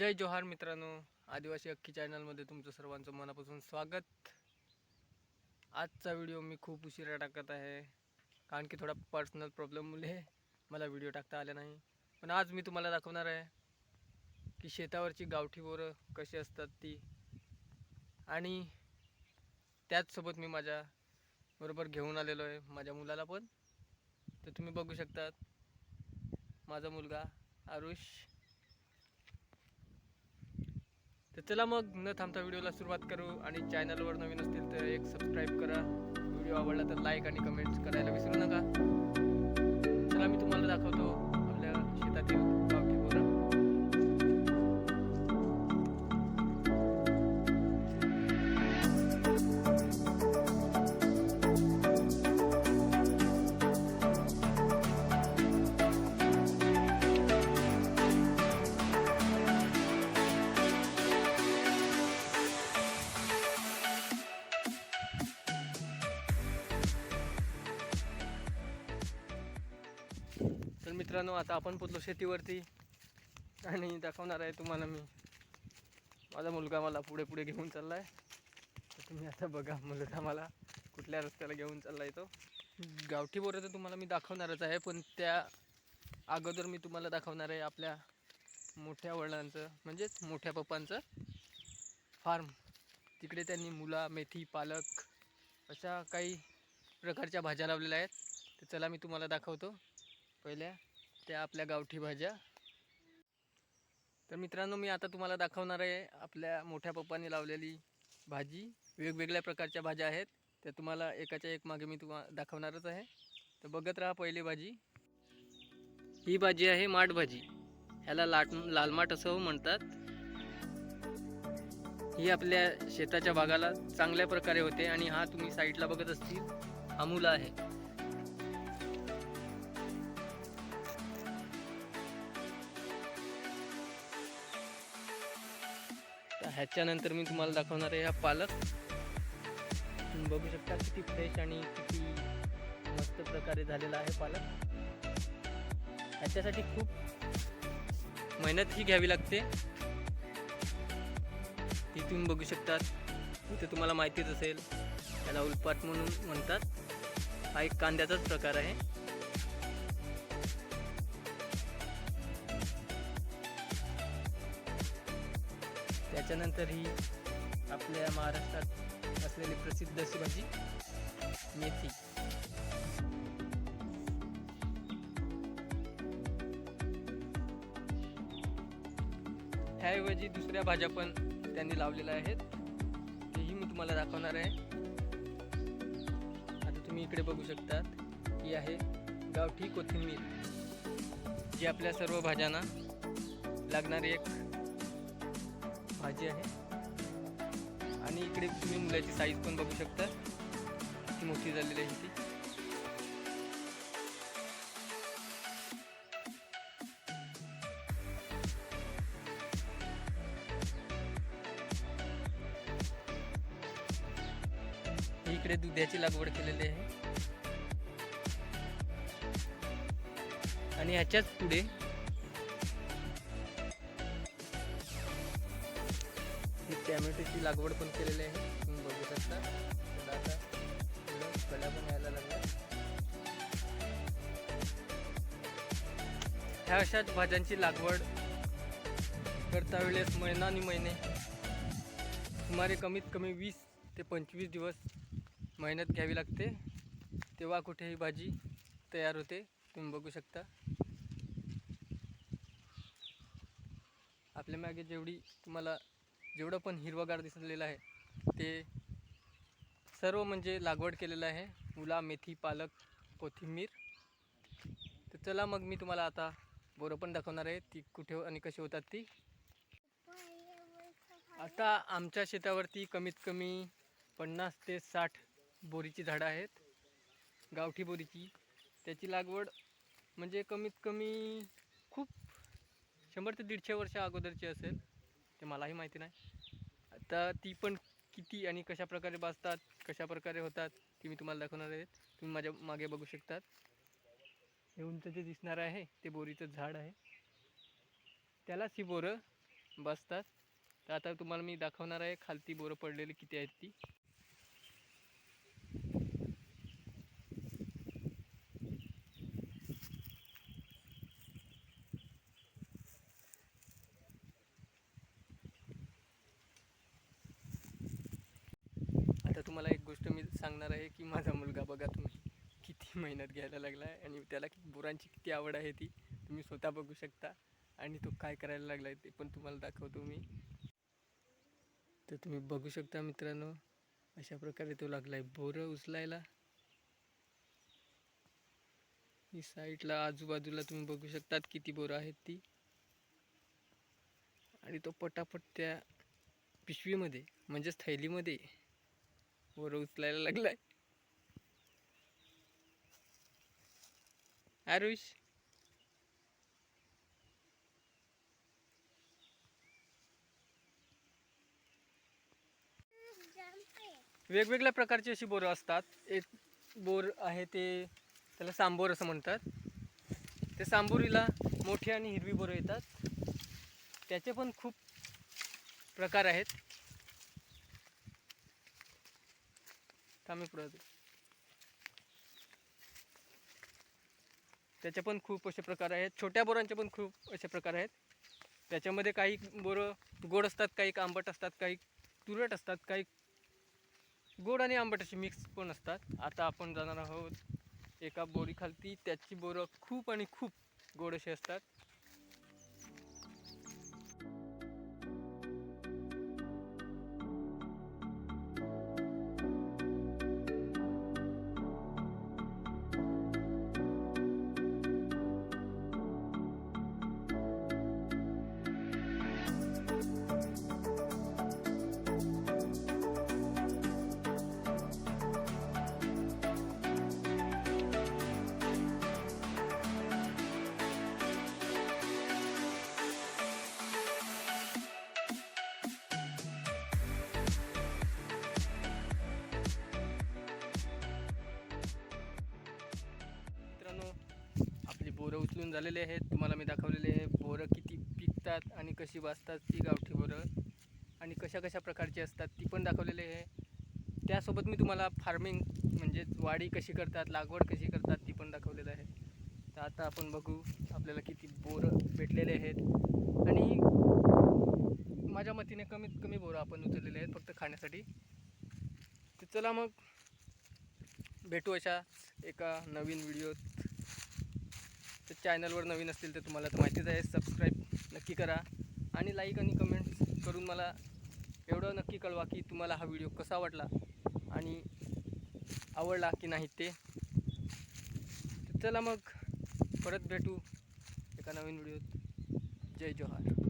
जय जोहार मित्रांनो, आदिवासी अख्खी चॅनलमध्ये तुमचं सर्वांचं मनापासून स्वागत। आजचा व्हिडिओ मी खूप उशिरा टाकत आहे, कारण की थोडा पर्सनल प्रॉब्लेममुळे मला व्हिडिओ टाकता आला नाही। पण आज मी तुम्हाला दाखवणार आहे की शेतावरची गावठी बोरं कशी असतात ती, आणि त्याचसोबत मी माझ्या बरोबर घेऊन आलेलो आहे माझ्या मुलाला पण। तर तुम्ही बघू शकतात माझा मुलगा आरुष। तर चला मग न थांबता व्हिडिओला सुरुवात करू, आणि चॅनलवर नवीन असतील तर एक सबस्क्राईब करा, व्हिडिओ आवडला तर लाईक आणि कमेंट्स करायला विसरू नका। चला मी तुम्हाला दाखवतो आपल्या शेतातील गावठी बोरं। तर मित्रांनो, आता आपण पोचलो शेतीवरती आणि दाखवणार आहे तुम्हाला मी। माझा मुलगा मला पुढे पुढे घेऊन चालला आहे। तर तुम्ही आता बघा मुलगा मला कुठल्या रस्त्याला घेऊन चालला आहे तो। गावठी बोरं तर तुम्हाला मी दाखवणारच आहे, पण त्या अगोदर मी तुम्हाला दाखवणार आहे आपल्या मोठ्या वडिलांचं, म्हणजेच मोठ्या पप्पांचं फार्म। तिकडे त्यांनी मुला, मेथी, पालक अशा काही प्रकारच्या भाज्या लावलेल्या आहेत। तर चला मी तुम्हाला दाखवतो पहिल्या त्या आपल्या गावठी भाज्या। तर मित्रांनो, मी आता तुम्हाला दाखवणार आहे आपल्या मोठ्या पप्पांनी लावलेली भाजी। वेगवेगळ्या प्रकारच्या भाज्या आहेत, त्या तुम्हाला एकाच्या एक मागे मी तुम्हाला दाखवणारच आहे। तर बघत राहा पहिली भाजी। ही भाजी आहे माठ भाजी, ह्याला लाल माठ असं म्हणतात। ही आपल्या शेताच्या भागाला चांगल्या प्रकारे होते, आणि हा तुम्ही साईडला बघत असतील हा मुला आहे। ह्याच्यानंतर मी तुम्हाला दाखवणार आहे हा पालक। तुम्ही बघू शकता किती फ्रेश आणि किती मस्त प्रकारे झालेला आहे पालक। ह्याच्यासाठी खूप मेहनत ही घ्यावी लागते, ती तुम्ही बघू शकतात। इथे तुम्हाला माहितीच असेल त्याला उलपाट म्हणून म्हणतात। हा एक कांद्याचाच प्रकार आहे। त्याच्यानंतर ही आपल्या महाराष्ट्रात असलेली प्रसिद्ध अशी भाजी मेथी। ह्याऐवजी दुसऱ्या भाज्या पण त्यांनी लावलेल्या आहेत, तेही मी तुम्हाला दाखवणार आहे। आता तुम्ही इकडे बघू शकतात ही आहे गावठी कोथिंबीर, जी आपल्या सर्व भाज्यांना लागणारी एक भाजी आहे। आणि इकडे तुम्ही मुलाची साईज पण बघू शकता किती मोठी झालेली आहे ती। इकडे दुधाची लागवड केलेली आहे, आणि ह्याच्याच पुढे टॅमॅटोची लागवड पण केलेली आहे। तुम्ही बघू शकता आता कळ्या पण यायला लागल्या। ह्या अशाच भाज्यांची लागवड करता वेळेस महिना महिने सुमारे कमीत कमी 20 ते 25 दिवस मेहनत घ्यावी लागते, तेव्हा कुठेही भाजी तयार होते। तुम्ही बघू शकता आपल्या मागे जेवढं पण हिरवगार दिसलेलं आहे ते सर्व म्हणजे लागवड केलेलं आहे, मुला, मेथी, पालक, कोथिंबीर। तर चला मग मी तुम्हाला आता बोरं पण दाखवणार आहे, ती कुठे आणि कशी होतात ती। आता आमच्या शेतावरती कमीत कमी 50 ते 60 बोरीची झाडं आहेत, गावठी बोरीची। त्याची लागवड म्हणजे कमीत कमी खूप 100 ते 150 वर्ष अगोदरची असेल, ते मलाही माहिती नाही। आता ती पण किती आणि कशा प्रकारे बाजतात, कशा प्रकारे होतात ती मी तुम्हाला दाखवणार आहे। तुम्ही माझ्या मागे बघू शकतात, हे उंच जे दिसणार आहे ते बोरीचं झाड आहे, त्यालाच ही बोरं बसतात. तर आता तुम्हाला मी दाखवणार आहे खालती बोरं पडलेली किती आहेत ती. आता तुम्हाला एक गोष्ट मी सांगणार आहे की माझा मुलगा बघा तुम्ही किती मेहनत घ्यायला लागला आहे आणि त्याला बोरांची किती आवड आहे ती तुम्ही स्वतः बघू शकता. आणि तो काय करायला लागला आहे ते पण तुम्हाला दाखवतो मी. तर तुम्ही बघू शकता मित्रांनो, अशा प्रकारे तो लागला आहे बोरं उचलायला. ही साईडला आजूबाजूला तुम्ही बघू शकतात किती बोरं आहेत ती. आणि तो पटापट त्या पिशवीमध्ये म्हणजेच थैलीमध्ये बोरं उचलायला लागलाय. आरुष, वेगवेगळ्या प्रकारची अशी बोरं असतात. एक बोर आहे ते त्याला सांबोर असं म्हणतात. ते सांबोरीला मोठी आणि हिरवी बोरं येतात. त्याचे पण खूप प्रकार आहेत. थांबे पुढे त्याचे पण खूप असे प्रकार आहेत. छोट्या बोरांचे पण खूप असे प्रकार आहेत. त्याच्यामध्ये काही बोरं गोड असतात, काही आंबट असतात, काही तुरट असतात, काही गोड आणि आंबट अशी मिक्स पण असतात. आता आपण जाणार आहोत एका बोरीखालती. त्याची बोरं खूप आणि खूप गोड असे असतात. मित्रांनो, आपली बोरं उचलून झालेले आहेत. तुम्हाला मी दाखवलेले आहे बोरं किती पिकतात आणि कशी वाजतात ती गावठी बोरं, आणि कशा कशा प्रकारची असतात ती पण दाखवलेली आहे. त्यासोबत मी तुम्हाला फार्मिंग म्हणजे वाढी कशी करतात, लागवड कशी करतात ती पण दाखवलेलं आहे. तर आता आपण बघू आपल्याला किती बोरं भेटलेले आहेत. आणि माझ्या मतीने कमीत कमी बोरं आपण उचललेले आहेत फक्त खाण्यासाठी. तर चला मग भेटू अशा एका नवीन व्हिडिओत. तर चॅनलवर नवीन असतील तर तुम्हाला तर माहितीच आहे, सबस्क्राईब नक्की करा आणि लाईक आणि कमेंट्स करून मला एवढं नक्की कळवा की तुम्हाला हा व्हिडिओ कसा वाटला आणि आवडला की नाही ते. तर चला मग परत भेटू एका नवीन व्हिडिओत. जय जोहार.